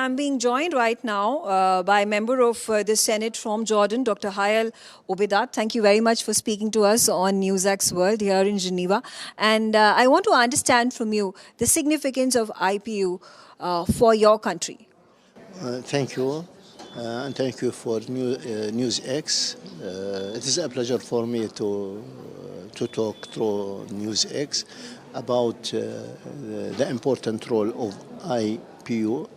I'm being joined right now by a member of the Senate from Jordan, Dr. Hayel Obeidat. Thank you very much for speaking to us on NewsX World here in Geneva. And I want to understand from you the significance of IPU for your country. Thank you, and thank you for NewsX. It is a pleasure for me to talk through NewsX about the important role of IPU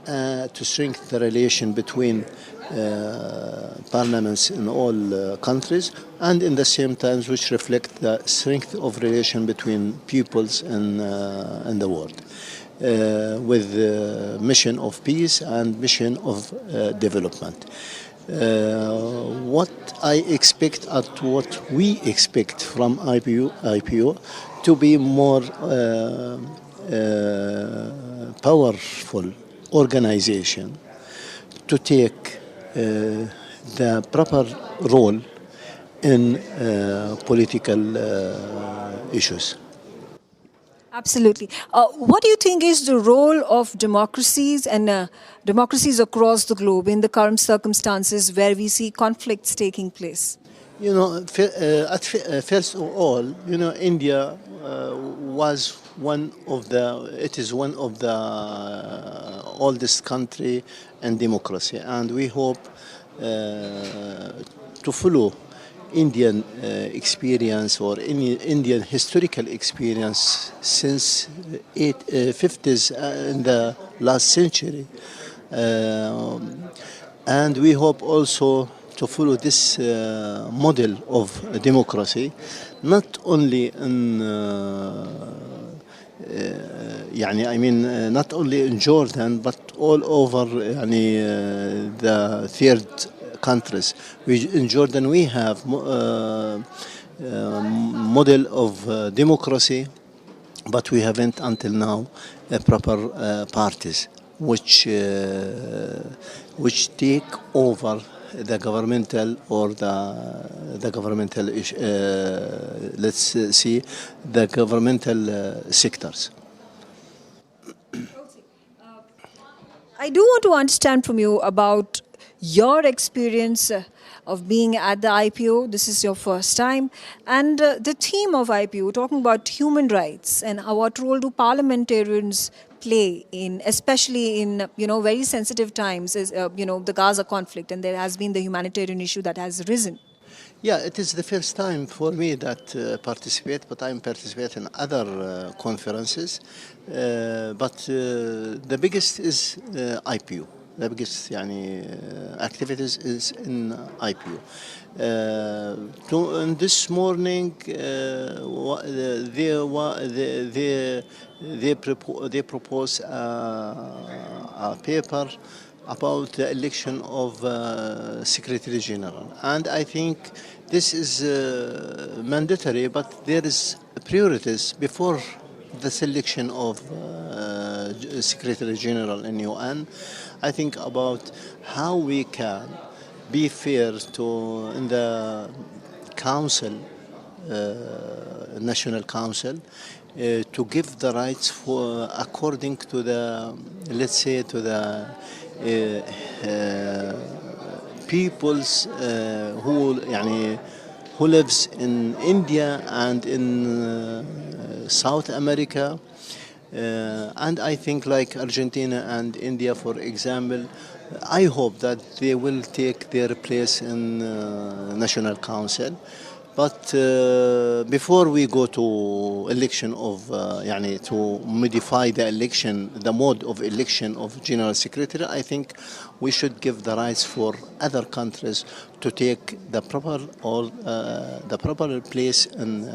to strengthen the relation between parliaments in all countries, and in the same time which reflect the strength of relation between peoples in the world. With mission of peace and mission of development. What I expect and what we expect from IPU to be more powerful organization to take the proper role in political issues. Absolutely. What do you think is the role of democracies and democracies across the globe in the current circumstances where we see conflicts taking place? You know, first of all, you know, India was it is one of the oldest country in democracy, and we hope to follow Indian experience or any Indian historical experience since 50s in the last century, and we hope also to follow this model of democracy, not only in not only in Jordan but all over the third countries. In Jordan we have model of democracy, but we haven't until now proper parties which take over the governmental or the governmental let's see the governmental sectors. I do want to understand from you about your experience of being at the IPU. This is your first time, and the theme of IPU, talking about human rights and what role do parliamentarians play in, especially in very sensitive times, is the Gaza conflict, and there has been the humanitarian issue that has risen. Yeah, it is the first time for me that participate, but I'm participating in other conferences. But the biggest is IPU. The biggest activities is in IPU. And this morning they propose a paper about the election of Secretary General, and I think this is mandatory, but there is priorities before the selection of Secretary General in UN. I think about how we can be fair in the council, national council, to give the rights for according to the, let's say, to the peoples who lives in India and in South America, and I think like Argentina and India, for example. I hope that they will take their place in National Council. But before we go to election of, to modify the election, the mode of election of General Secretary, I think we should give the rights for other countries to take the proper place in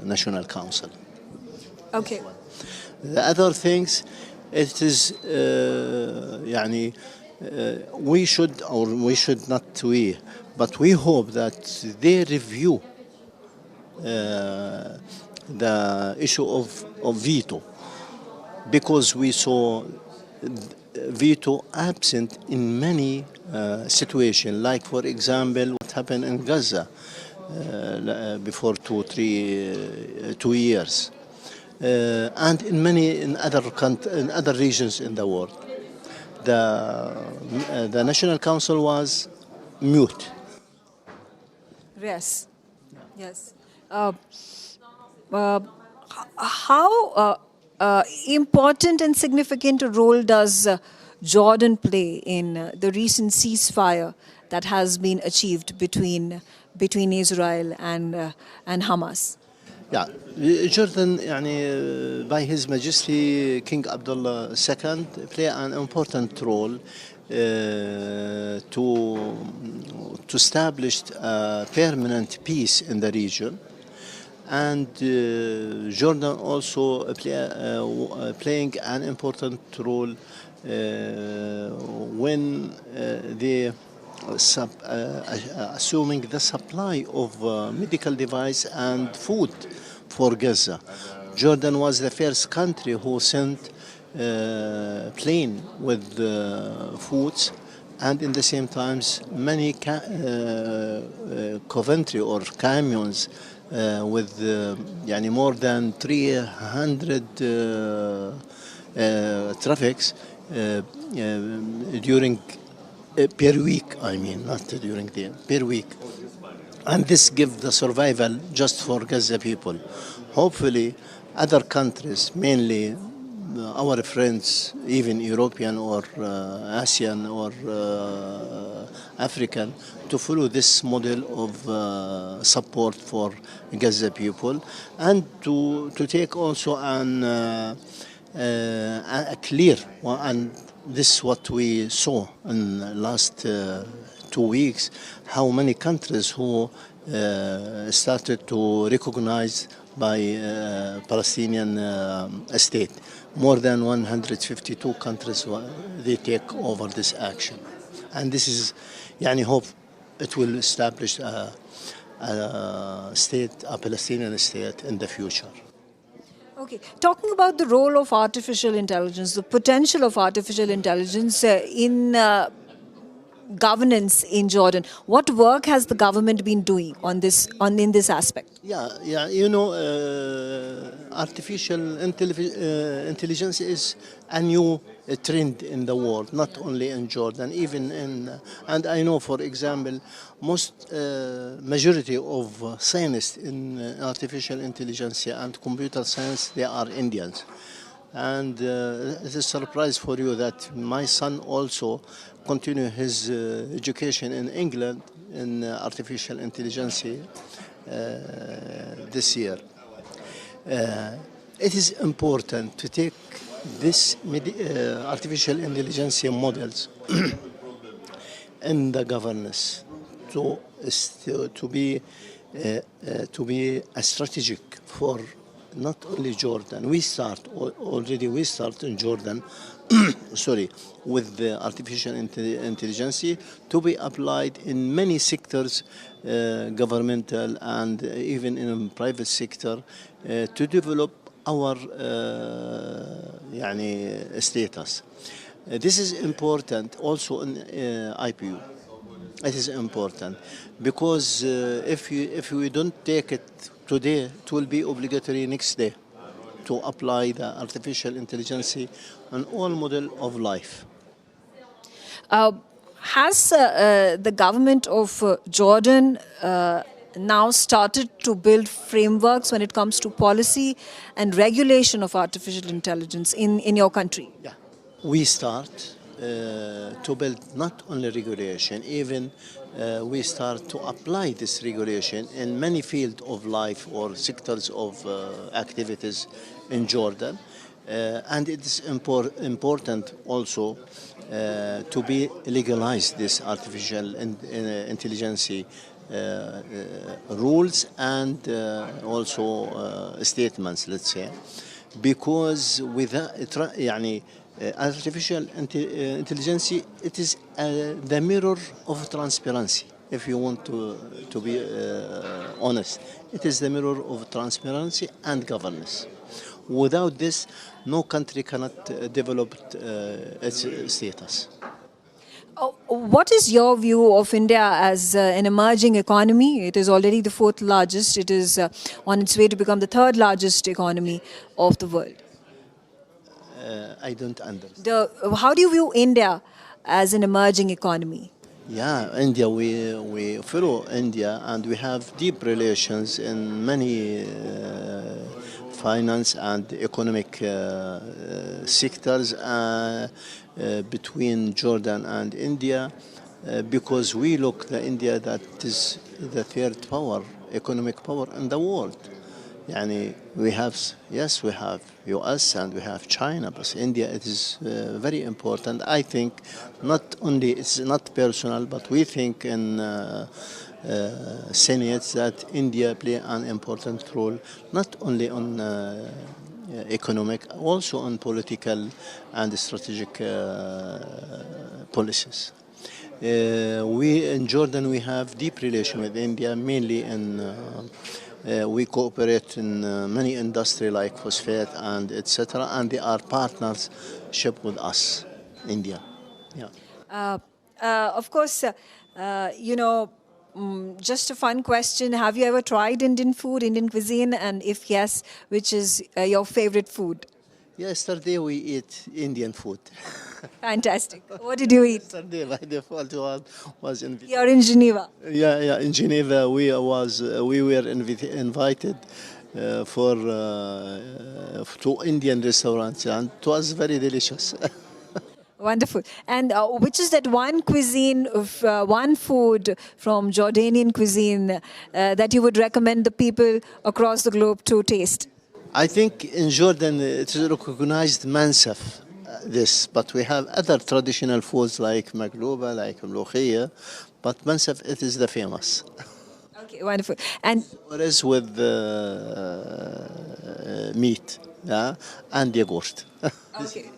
National Council. Okay. The other things, it is we should not but we hope that they review the issue of veto, because we saw veto absent in many situations, like for example what happened in Gaza before 2 years. and in other regions in the world. The National Council was mute. Yes. Yes. Uh, how important and significant a role does Jordan play in the recent ceasefire that has been achieved between Israel and Hamas? Yeah, Jordan, by His Majesty King Abdullah II, play an important role to establish a permanent peace in the region, and Jordan also playing an important role when they assuming the supply of medical device and food for Gaza. Jordan was the first country who sent plane with foods, and in the same times many Coventry or camions with more than 300 traffics during per week, I mean, not during the per week. And this gives the survival just for Gaza people. Hopefully, other countries, mainly our friends, even European or Asian or African, to follow this model of support for Gaza people, and to take also a clear and this is what we saw in the last 2 weeks, how many countries who started to recognize by Palestinian state. More than 152 countries, they take over this action. And this is, hope it will establish a Palestinian state in the future. Okay, talking about the role of artificial intelligence, the potential of artificial intelligence in governance in Jordan, what work has the government been doing in this aspect? Artificial intelligence is a new trend in the world, not only in Jordan, and I know, for example, most majority of scientists in artificial intelligence and computer science, they are Indians. And it is a surprise for you that my son also continue his education in England in artificial intelligence this year. It is important to take this artificial intelligence models in the governance to be a strategic for not only Jordan. We start in Jordan, sorry, with the artificial intelligence to be applied in many sectors, governmental and even in private sector, to develop our status. This is important also in IPU. It is important because if we don't take it today, it will be obligatory next day to apply the artificial intelligence on all model of life. Has the government of Jordan now started to build frameworks when it comes to policy and regulation of artificial intelligence in your country? Yeah, we start to build not only regulation, even we start to apply this regulation in many fields of life or sectors of activities in Jordan. And it is important also to be legalized this artificial intelligence rules and also statements, let's say, because without artificial intelligence, it is the mirror of transparency. If you want to be honest, it is the mirror of transparency and governance. Without this, no country cannot develop its status. What is your view of India as an emerging economy? It is already the fourth largest. It is on its way to become the third largest economy of the world. I don't understand. How do you view India as an emerging economy? Yeah, India, we follow India and we have deep relations in many finance and economic sectors between Jordan and India because we look at India that is the third power, economic power in the world. Yani we have, yes, we have US and we have China, but India it is very important. I think not only it's not personal, but we think in Senate that India play an important role not only on economic, also on political and strategic policies. We in Jordan we have deep relation with India, mainly in we cooperate in many industry like phosphate and etc. And they are partnership with us, India. Yeah. Uh, of course, just a fun question. Have you ever tried Indian food, Indian cuisine? And if yes, which is your favorite food? Yesterday we eat Indian food. Fantastic. What did you eat? Yesterday by default was in You're in Geneva. yeah in Geneva we were invited for to Indian restaurants and it was very delicious. Wonderful. And which is that one cuisine, of, one food from Jordanian cuisine that you would recommend the people across the globe to taste? I think in Jordan it is recognized mansaf, this, but we have other traditional foods like magluba, like mlokhia, but mansaf it is the famous. Okay, wonderful. And It is with meat, yeah, and yogurt. okay.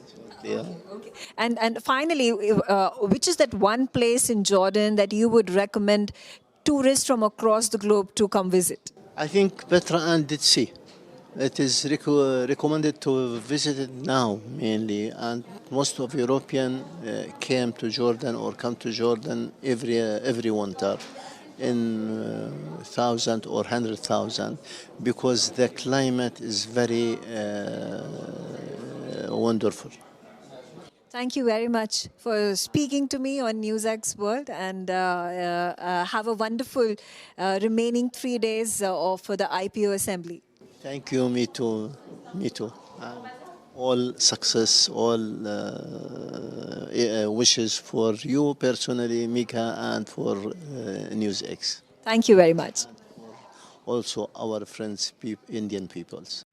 Yeah. Okay. And finally, which is that one place in Jordan that you would recommend tourists from across the globe to come visit? I think Petra and Dead Sea. It is recommended to visit it now mainly, and most of European came to Jordan or come to Jordan every winter in 1,000 or 100,000 because the climate is very wonderful. Thank you very much for speaking to me on NewsX World, and have a wonderful remaining 3 days for the IPO assembly. Thank you, me too, me too. And all success, all wishes for you personally, Mika, and for NewsX. Thank you very much. Also, our friends, Indian peoples.